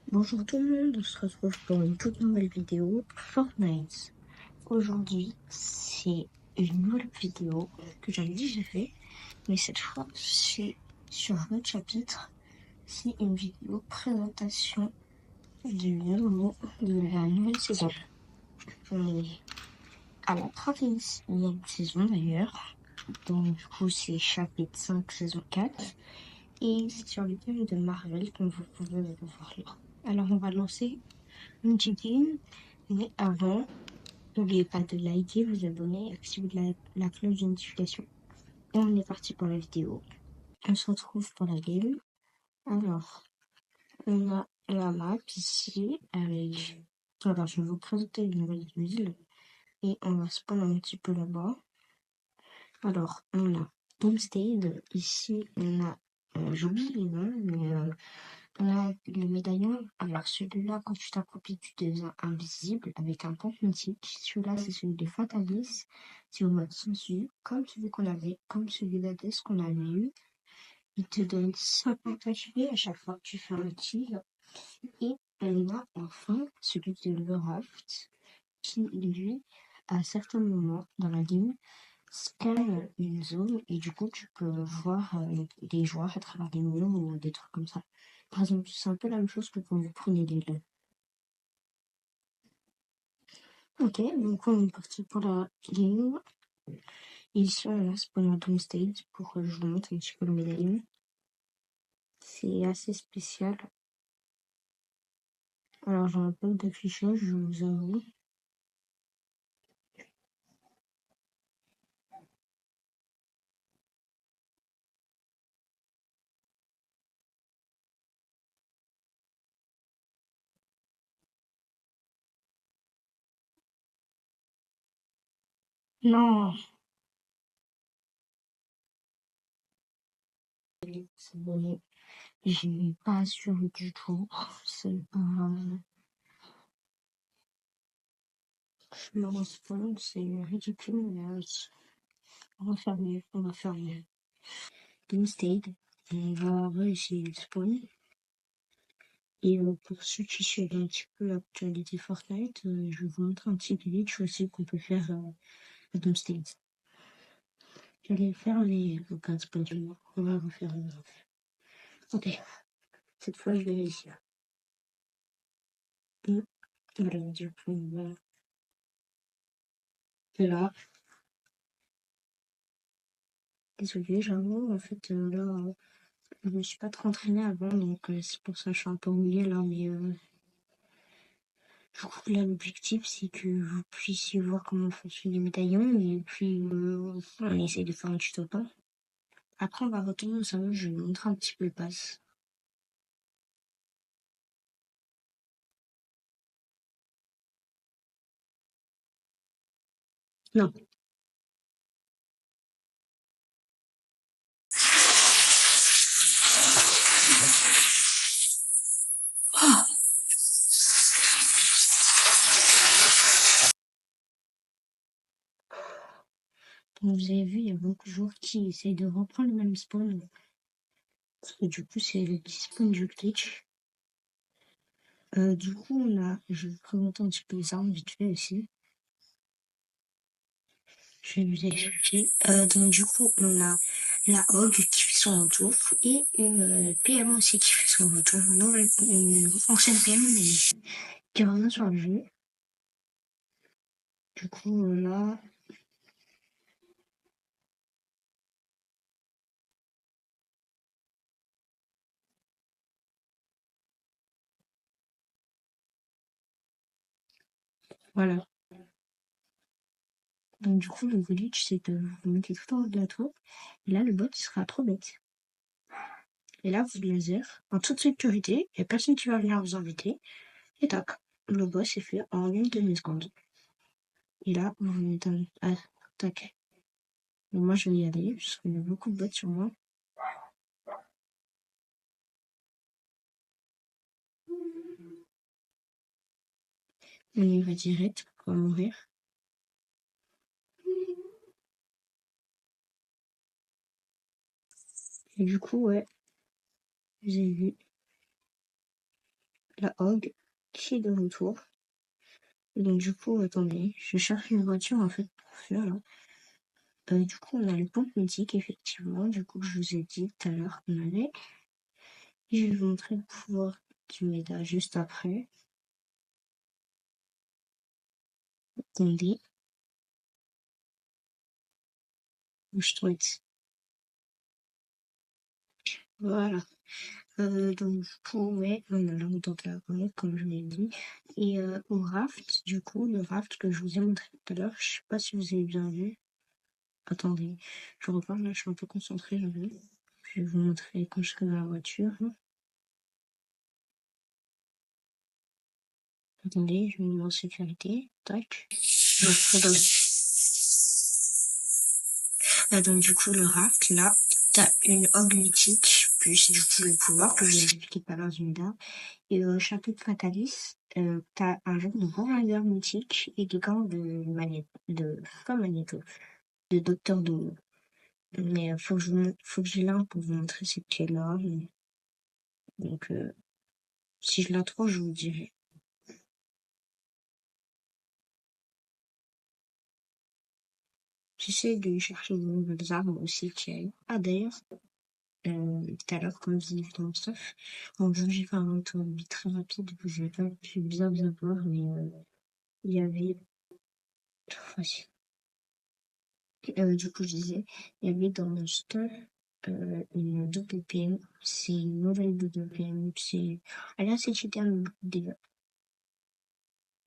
Bonjour tout le monde, on se retrouve pour une toute nouvelle vidéo Fortnite. Aujourd'hui, c'est une nouvelle vidéo que j'avais déjà fait, mais cette fois, c'est sur un autre chapitre. C'est une vidéo présentation de la nouvelle saison. On est à la 31e saison d'ailleurs, donc du coup c'est chapitre 5 saison 4, et c'est sur le thème de Marvel comme vous pouvez le voir là. Alors on va lancer une petite game. Mais avant, n'oubliez pas de liker, vous abonner, activer la cloche de notification. Et on est parti pour la vidéo. On se retrouve pour la game. Alors, on a la map ici avec... Alors, je vais vous présenter une nouvelle ville. Et on va spawn un petit peu là-bas. Alors, on a Homestead. Ici, on a... J'oublie les noms, mais... on a le médaillon. Alors, celui-là, quand tu t'accomplis, tu deviens invisible avec un point mythique. Celui-là, c'est celui de Fatalis. C'est au mode sensu, comme celui qu'on avait, comme celui d'Hadès qu'on avait eu. Il te donne 50 HP à chaque fois que tu fais un kill. Et on a enfin celui de Leraft, qui, lui, à certains moments dans la game, scanne une zone et du coup, tu peux voir des joueurs à travers des murs ou des trucs comme ça. Par exemple, c'est un peu la même chose que quand vous prenez des lieux. Ok, donc on est parti pour la game. Ici, on a spawn Doom Stage pour que je vous montre un petit peu le médaillon. C'est assez spécial. Alors, j'en ai pas d'affichage, je vous avoue. Non, c'est bon. J'ai pas assuré du tout. C'est pas. Je me respawn, c'est ridicule, mais on va faire mieux, on va faire mieux. Doomsday, on va réessayer de spawn. Et pour ceux qui suivent un petit peu l'actualité Fortnite, je vais vous montrer un petit glitch aussi qu'on peut faire à Doomsday. J'allais faire les 15 points du mois. On va refaire une autre. Ok, cette fois je vais réussir. Et voilà, du coup, voilà. Et là, désolé, j'avoue, en fait, là, je me suis pas trop entraînée avant, donc c'est pour ça que je suis un peu mouillée là, mais du coup, là, l'objectif, c'est que vous puissiez voir comment fonctionnent les médaillons, et puis on essaie de faire un tuto pas. Après, on va retourner au salon, je vais vous montrer un petit peu le pass. Non. Comme vous avez vu, il y a beaucoup de joueurs qui essayent de reprendre le même spawn. Et du coup, c'est le spawn du glitch. Du coup, je vais vous présenter un petit peu les armes vite fait aussi. Je vais vous expliquer. Donc, du coup, on a la Hog qui fait son retour et une PM aussi qui fait son retour. Une ancienne PM, mais qui revient sur le jeu. Du coup, là, voilà. Donc, du coup, le glitch, c'est que vous mettez tout en haut de la tour. Et là, le bot, il sera trop bête. Et là, vous laser en toute sécurité. Il n'y a personne qui va venir vous embêter. Et tac, le boss est fait en une demi-seconde. Et là, vous mettez un tac. Et moi, je vais y aller, parce qu'il y a beaucoup de bots sur moi. On y va direct pour mourir. Et du coup, ouais, j'ai vu. la Hogue qui est de retour. Et donc, du coup, attendez, je cherche une voiture, en fait, pour faire, là. Du coup, on a le pompe mythique, effectivement. Du coup, je vous ai dit tout à l'heure qu'on avait. Et je vais vous montrer le pouvoir du méda juste après. Attendez. Je souhaite. Voilà. Donc, du coup, ouais, on a l'angle de la grenade, comme je l'ai dit. Et au raft, du coup, le raft que je vous ai montré tout à l'heure, je sais pas si vous avez bien vu. Attendez, je repars là, je suis un peu concentrée, j'avoue. Je vais vous montrer quand je serai dans la voiture. Attendez, je vais me mettre en sécurité. Tac. Je serai dans... donc, du coup, le raft, là, t'as une orgue mythique, plus du coup le pouvoir que je vous ai expliqué tout à l'heure du méda. Et au chapitre Fatalis, t'as un genre de Warrior mythique et quelqu'un pas Magneto, de Docteur Doom. Mais faut que je l'ai pour vous montrer cette clé-là. Donc, si je la trouve, je vous dirai. J'essaie de chercher de nouvelles armes aussi qu'il y a eu. Ah, d'ailleurs, tout à l'heure, comme je disais dans le stuff, en faisant j'ai fait un tour de vie très rapide, je n'ai pas pu bien voir, mais il y avait, enfin, du coup, je disais, il y avait dans le store une double PM. C'est une nouvelle double PM. Elle est assez cheatée, mais beaucoup de dégâts.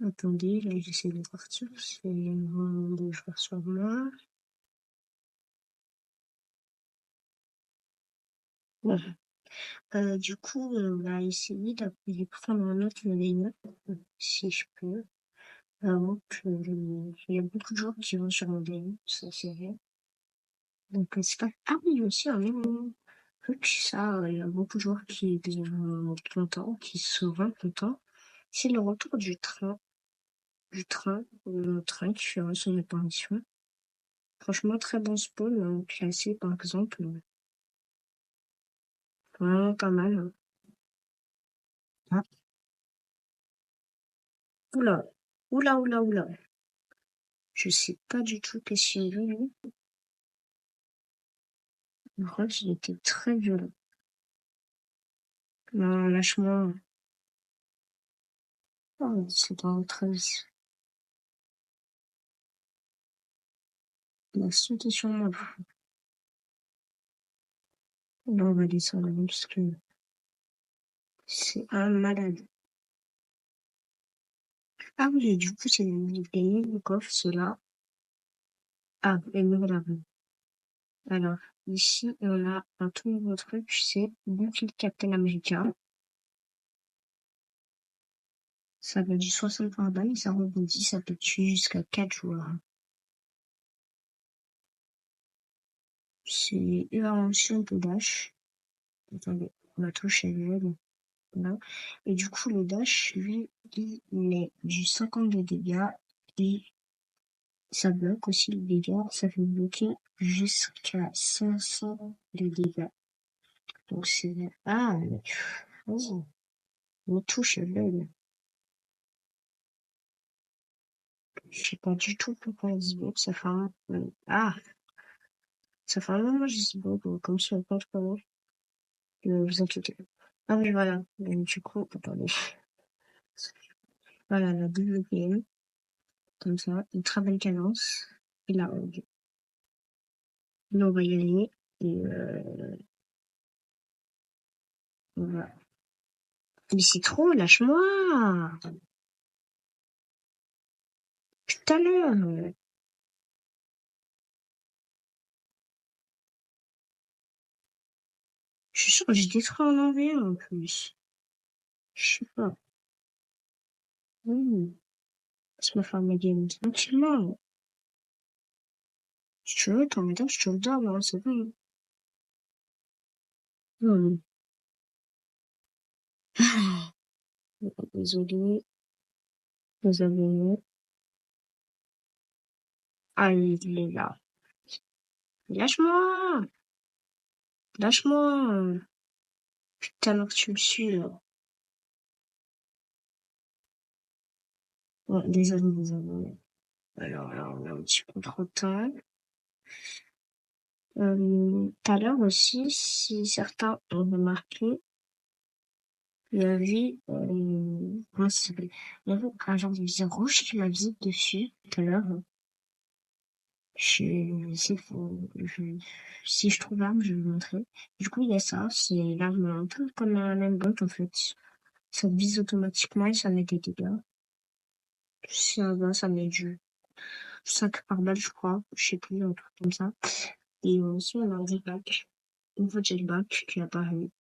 Attendez, là, j'essaie de partir. C'est vraiment de jouer sur moi. Voilà. Du coup, on va essayer de prendre un autre level, si je peux. Avant que il y a beaucoup de gens qui vont sur mon level, ça c'est vrai. Donc, c'est pas... Ah oui, aussi, un même truc, ça, il y a beaucoup de joueurs qui sont contents, qui sont vraiment contents. C'est le retour le train qui fera son apparition. Franchement, très bon spawn, classé par exemple. Vraiment pas mal. Hein. Ah. Oula, oula, oula, oula. Je sais pas du tout qu'est-ce qu'il veut, lui. Je crois qu'il était très violent. Non, lâche-moi. Oh, c'est dans 13. Il a sauté sur moi. Là, on va descendre parce que c'est un malade. Ah oui, du coup, c'est les nouveaux coffres, ceux-là. Ah, les nouvelles armes. Alors, ici, on a un tout nouveau truc, c'est bouclier Captain America. Ça va du 60 par balle, ça rebondit, ça peut tuer jusqu'à 4 joueurs. C'est invention de dash. Attendez, ma touche est vide. Là. Et du coup, le dash, lui, il met du 50 de dégâts et ça bloque aussi les dégâts. Ça fait bloquer jusqu'à 500 de dégâts. Donc c'est... Ah, mais... Oh, me touche est belle. Je sais pas du tout pourquoi elle se bloque. Ça fait un... Ah, ça fait un moment que je se bloque, comme si on compte pas. Ne vous inquiétez pas. Ah oui, voilà. Donc, du coup, attendez. Voilà, la double PM. Comme ça, une très belle cadence. Et là, on va y aller. Et on va... Mais c'est trop, lâche-moi! Tout à l'heure! Je suis sûre que j'ai détruit en envers en plus. Je sais pas. Laisse-moi faire ma game tranquillement. Si tu veux, ton métal, je te le donne, hein, c'est bon. Hum. Désolé, désolé. Ah, il est là. Lâche-moi! Lâche-moi! Putain, alors que tu me suis, là. Ouais, désolé, désolé. Alors là, on a un petit peu trop de temps. Tout à l'heure aussi, si certains ont remarqué, il y avait, comment ça s'appelle? Il y avait un genre de viseur rouge qui m'a visité dessus tout à l'heure. Si je trouve l'arme, je vais vous montrer. Du coup, il y a ça, c'est l'arme un peu comme un aimbot en fait. Ça vise automatiquement et ça met des dégâts. Ça met du 5 par balle, je crois. Je sais plus, un truc comme ça. Et aussi, on a un jetpack. Une fois jetpack qui apparaît.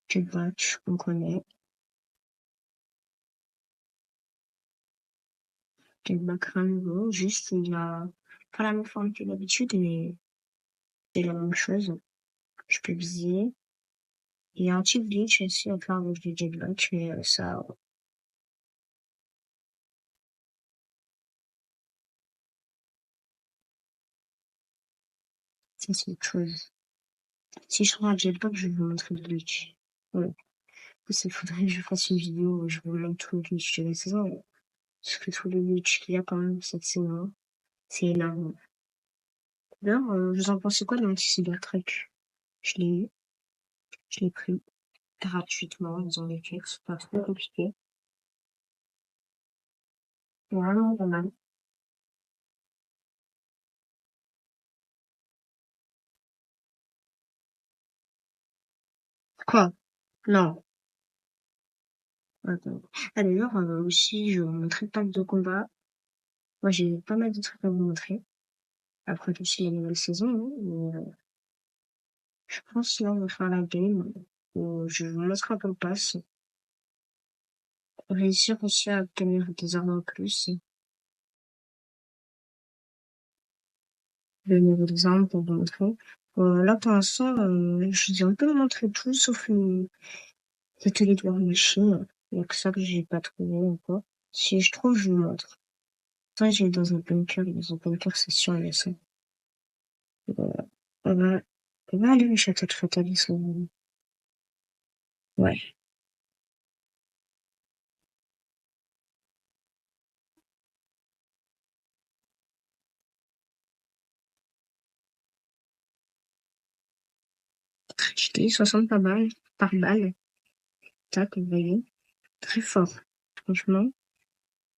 Jetpack, on connaît. Jetpack Rainbow, juste, il a pas la même forme que d'habitude, mais c'est la même chose. Je peux viser. Il y a un petit glitch aussi à faire avec le jetpack, mais ça c'est autre chose. Si je trouve un jetpack, je vais vous montrer le glitch. Ouais. Il faudrait que je fasse une vidéo où je vous montre tout le glitch de la saison. Parce que tout le glitch qu'il y a quand même cette saison, c'est énorme. D'ailleurs, vous en pensez quoi de l'anti-cybertruck? Je l'ai eu, je l'ai pris gratuitement, ils ont les clés, c'est pas trop compliqué. Vraiment pas mal. Quoi? Non. Attends. Ah, d'ailleurs, aussi, je vais vous montrer le pack de combat. Moi, j'ai pas mal de trucs à vous montrer. Après aussi la nouvelle saison, hein, mais, je pense là, on va faire la game. Je vous montrerai un peu le pass. Réussir aussi à obtenir des armes en plus. Le niveau des armes pour vous montrer. Là, pour l'instant, je vous ai un peu montré tout, sauf l'atelier de leur machine. Il y a que ça que j'ai pas trouvé encore. Si je trouve, je vous montre. Toi, j'ai dans un bunker, dans un bunker, c'est sûr, il y a ça. Voilà. On va, on va aller au château de Fatalis. Ouais. J'étais 60 par balle. Tac, vous voyez. Très fort. Franchement.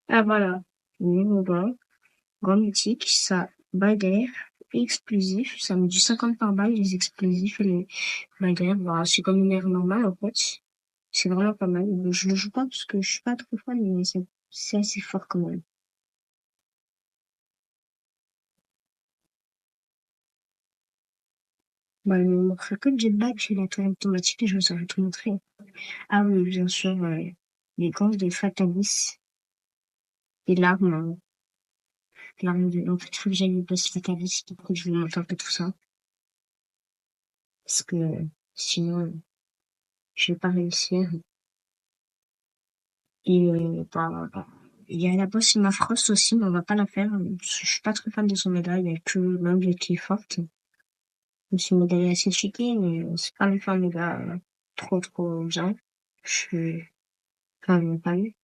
Ah, voilà. Niveau bas. Grand mythique, ça, balle d'air, explosif. Ça met du 50 par balle, les explosifs et les balles d'air. Bah, c'est comme une air normale, en fait. C'est vraiment pas mal. Je le joue pas parce que je suis pas trop fan, mais c'est assez fort quand même. Bah, il me manquerait que le jetpack et la tour automatique et je vous aurais tout montré. Ah oui, bien sûr, les gants de Fatalis et l'arme de, en fait, il faut que j'aille au boss Fatalis pour que je vous montre un peu tout ça. Parce que, sinon, je vais pas réussir. Et, bah, il y a la boss Emma Frost aussi, mais on va pas la faire. Je suis pas très fan de son médaille, elle que l'angle qui est forte. C'est une médaille assez cheatée, mais c'est pas non plus un méga trop bien. Je suis pas eu.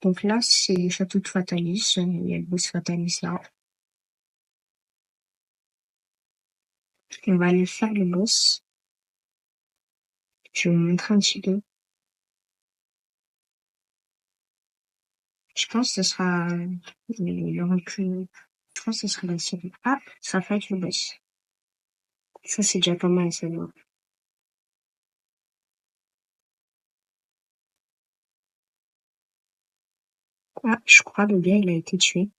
Donc là, c'est le château de Fatalis. Il y a le boss Fatalis là. On va aller faire le boss. Je vais vous montrer un petit peu. Je pense que ce sera le recul. Je pense que ce sera la série. Ah, ça va être le boss. Ça, c'est déjà pas mal, ça va. Ah, je crois le gars, il a été tué.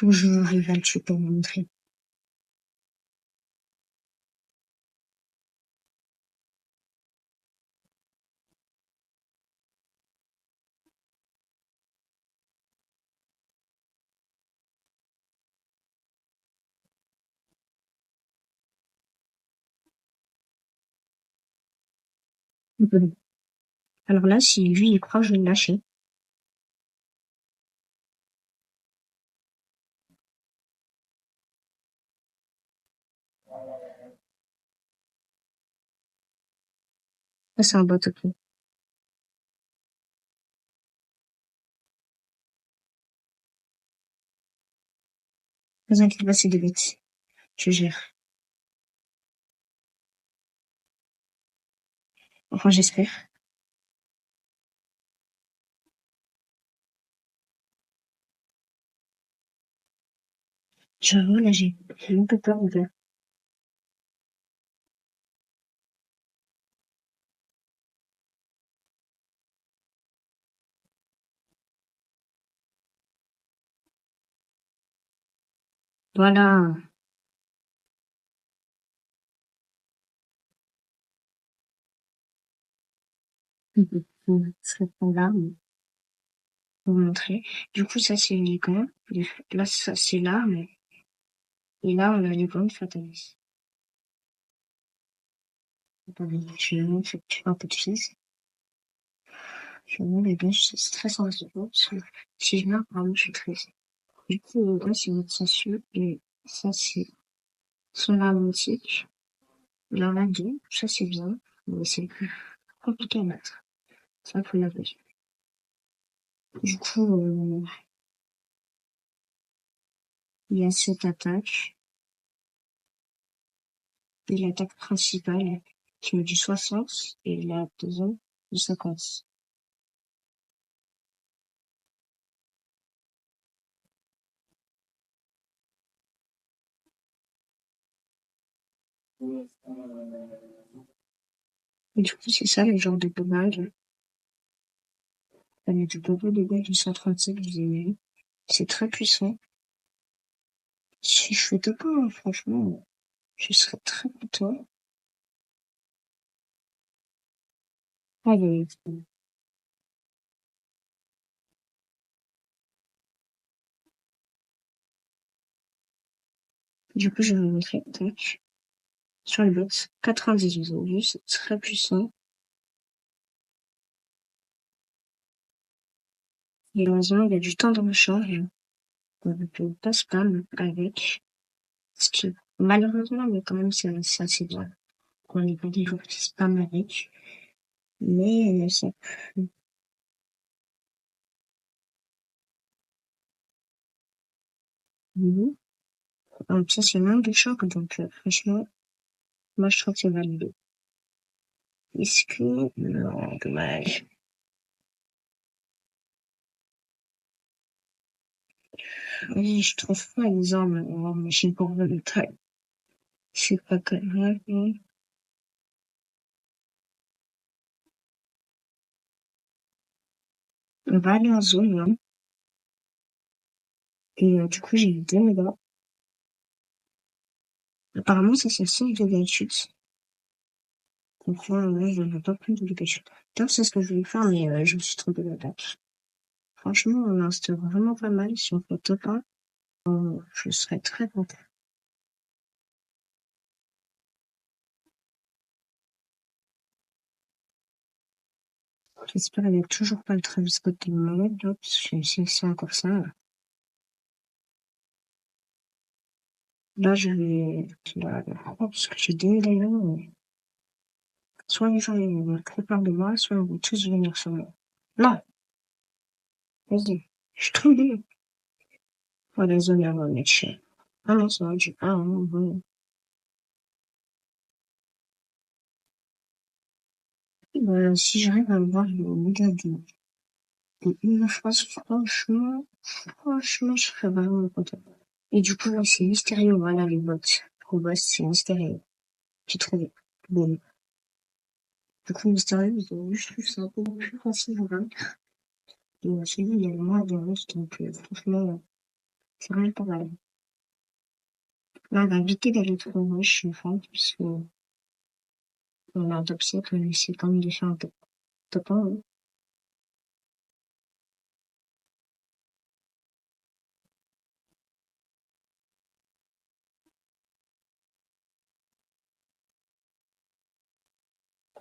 Faut que je révèle, je peux vous montrer. Bon. Alors là, si lui, il croit, je vais le lâcher. Ça, c'est un bot, ok. Ne vous inquiétez pas, c'est des bêtes. Je gère. Enfin, j'espère. J'avoue, là, j'ai un peu peur, en fait. Voilà. Ce là pour vous montrer. Du coup, ça, c'est les gants. Là, ça, c'est l'arme. Et là, on a les gants de Fatalis. Attendez, je vais vous faire un peu de fils. Je vais vous les deux, c'est stressant à ce point, parce que si je meurs, vraiment, je suis triste. Du coup, là, c'est notre sensu, et ça, c'est son arme antique. Il en a deux, ça, c'est bien, mais c'est plus compliqué à mettre. Ça, faut l'avouer. Du coup, il y a cette attaque, et l'attaque principale, qui met du 60, et la deuxième, du 50. Et du coup, c'est ça, le genre de dommage. Elle est du double de dégâts du 137, vous avez vu. C'est très puissant. Si je fais deux points, franchement, je serais très content. Allez, du coup, je vais vous montrer, tac, sur le bot, 98, vous avez vu, c'est très puissant. Et heureusement, il y a du temps de recharge. On ne peut pas spam avec. Ce qui, malheureusement, mais quand même, c'est assez bien. On n'est pas des joueurs qui spam avec. Mais, ça peut. Ça, c'est même des chocs, donc, franchement, moi, je trouve que c'est validé. Est-ce que, non, dommage. Oui, je trouve pas les armes en machine pour le taille. C'est pas grave, hein. On va aller en zone, là. Et du coup, j'ai eu 2 mégas. Apparemment, ça c'est 5 dégâts de chute. Donc là, je n'ai pas plus de dégâts de chute. D'ailleurs, c'est ce que je voulais faire, mais je me suis trompé d'attaque. Franchement, c'était vraiment pas mal. Si on fait top 1, je serais très content. J'espère qu'il n'y a toujours pas le Travis Scott de Mohamed, là, parce que si c'est encore ça, là, je vais, là, parce que j'ai 2 médailles là, soit les gens, ils vont trop peur de moi, soit ils vont tous venir sur moi. Non! Vas-y. Je suis tombée. Oh, désolé, on va mettre cher. Ah non, ça va du 1, bon. Si j'arrive à voir le méga de une phrase, franchement, je serais vraiment content. Et du coup, là, c'est mystérieux, voilà, les bots. Pro boss, c'est mystérieux. J'ai trouvé. Bon. Du coup, mystérieux, je trouve ça beaucoup plus facile à vaincre. Et chez lui, il y a le moins de monstres, donc, franchement, C'est vraiment pas mal. Là, on va éviter d'aller trop riche, je pense, puisque on a un top 7, on essaie quand même de faire un top 1, hein.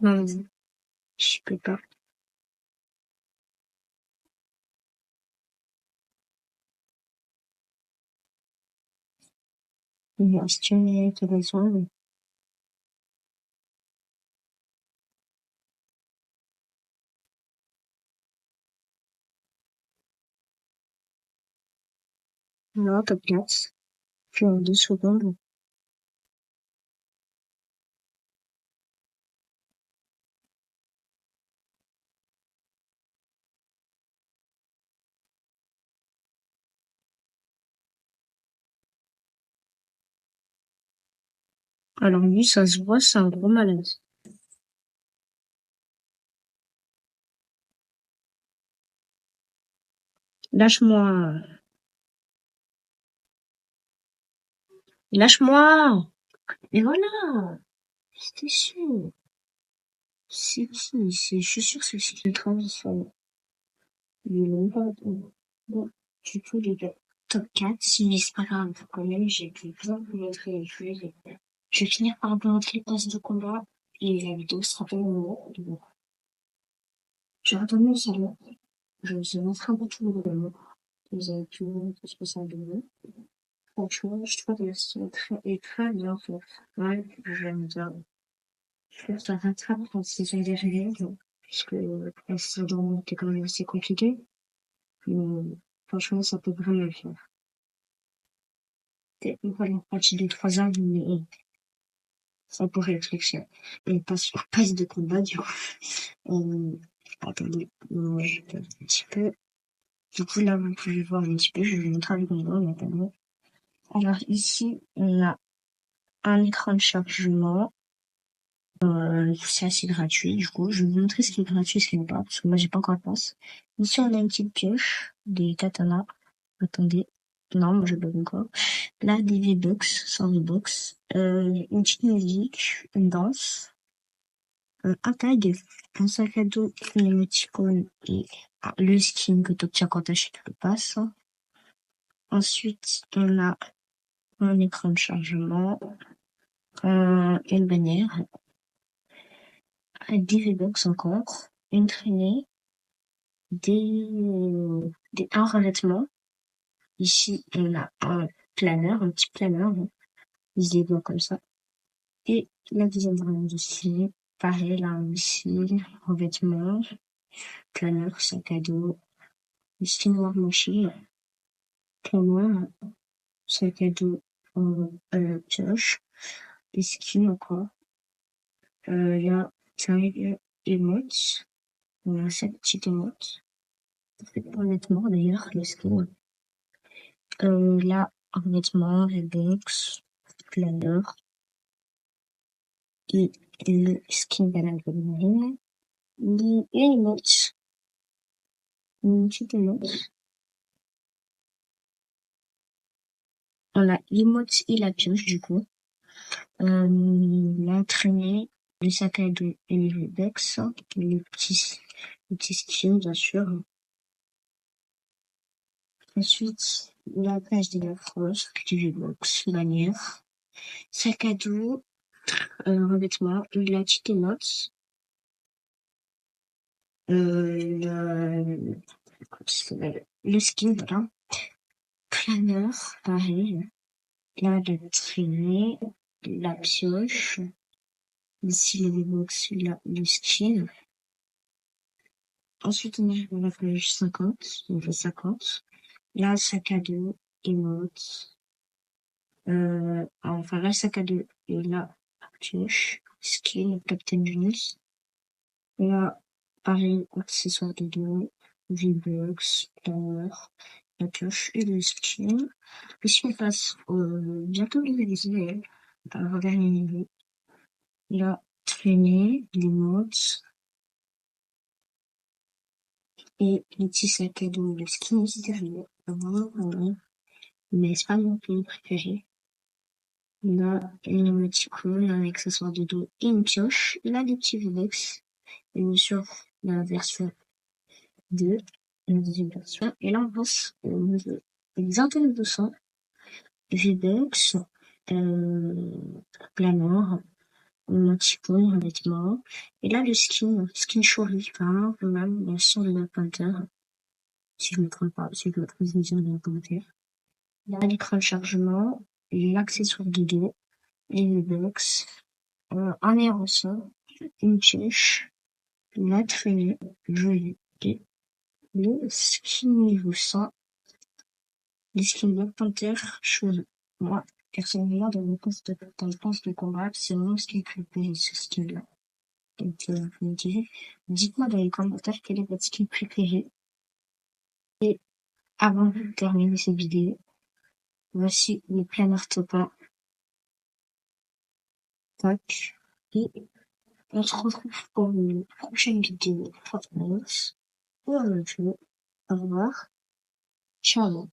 Non, vas-y, je peux pas. Si tu as raison, non, top 4. Puis en 2 secondes. Alors lui, ça se voit, c'est un gros malade. Lâche-moi. Lâche-moi. Et voilà. C'était sûr. Je suis sûre que c'est ce qui transition. Il est même pas bon. Du coup, les gars, top 4, si c'est pas grave, quand même, j'ai pu bien vous montrer les choses. Je vais finir par vous montrer les passes de combat et la vidéo sera pas longue. Donc, je vais retourner au salon. Je vous montrer un peu tout le monde. Vous avez pu voir tout ce que ça donne. Franchement, je trouve que le style est très bien fait. Ouais, j'aime bien. Je trouve que ça rattrape quand c'est déjà derrière, puisque la saison était quand même assez compliquée. Mais franchement, ça peut vraiment le faire. Et voilà, une partie de 3 heures, mais ça pourrait être excellent. Et passe de combat, du coup. Attendez, je vais un petit peu. Du coup, là, vous pouvez voir un petit peu, je vais vous montrer avec mon doigt, notamment. Alors, ici, on a un écran de chargement. C'est assez gratuit, du coup. Je vais vous montrer ce qui est gratuit et ce qui n'est pas, parce que moi, j'ai pas encore de passe. Ici, on a une petite pioche, des katanas. Attendez. Non, moi, je bug encore. Là, des V-Bucks, 100 V-Bucks. Une petite musique, une danse, un tag, un sac à dos, une émoticône et le skin que tu obtiens quand tu achètes le pass. Ensuite, on a un écran de chargement, une bannière, des V-Bucks encore, une traînée, un revêtement. Ici, on a un planeur, un petit planeur, hein. Il se débloque comme ça. Et la deuxième variante aussi, pareil, là aussi, revêtement, planeur, sac à dos, skin war machine, planeur, sac à dos, pioche, des skins encore. Il y a 5 emotes, il y a 7 petites emotes. Honnêtement, d'ailleurs, les skins. Là, honnêtement, les box, planeur, et le skin banane marine, une emote, une petite emote. On a l'emote et la pioche, du coup. La traînée, le sac à dos et les Webex, les petits skins, bien sûr. Ensuite, la page des Afros, du Webex, bannière, sac à dos, revêtement, la petite émote, le, le skin, voilà. Planeur, pareil. Là, la traînée, la pioche. Ici, le Webex, le skin. Ensuite, on arrive à la page 50, niveau 50. Là, sac à dos, emote. Enfin, là, sac à dos, et là, pioche, skin, Captain Junus. Là, pareil, accessoire de dos, V-Bucks, power, la pioche et le skin. Ici, on passe bientôt les par le dernier niveau. Là, traîner, les modes, et les petits sacs à dos, le skin aussi derrière. Voilà, voilà. mais c'est pas mon film préféré. On a une émoticône, un accessoire de dos et une pioche. Il a des petits V-Bucks. Et sur la version 2, la deuxième version. Et là, on passe aux antennes de sang, V-Bucks, glamour, émoticône, vêtements. Et là, le skin Shuri, enfin, même, la son de Black Panther. Si je me trompe pas, si je me trompe, je me dis dans les commentaires. Il y a l'écran de chargement, l'accessoire de dos, les V-Bucks, un aérosol, une pioche, la traînée, jolie, et le skin niveau 100, les skins Black Panther cheveux. Moi, personnellement, dans le poste de combat, c'est mon skin préféré, ce skin-là. Donc, vous me direz, dites-moi dans les commentaires quel est votre skin préféré. Et avant de terminer cette vidéo, voici les planeurs Topa. Tac. Et on se retrouve pour une prochaine vidéo Fortnite. Pour le jeu. Au revoir. Ciao.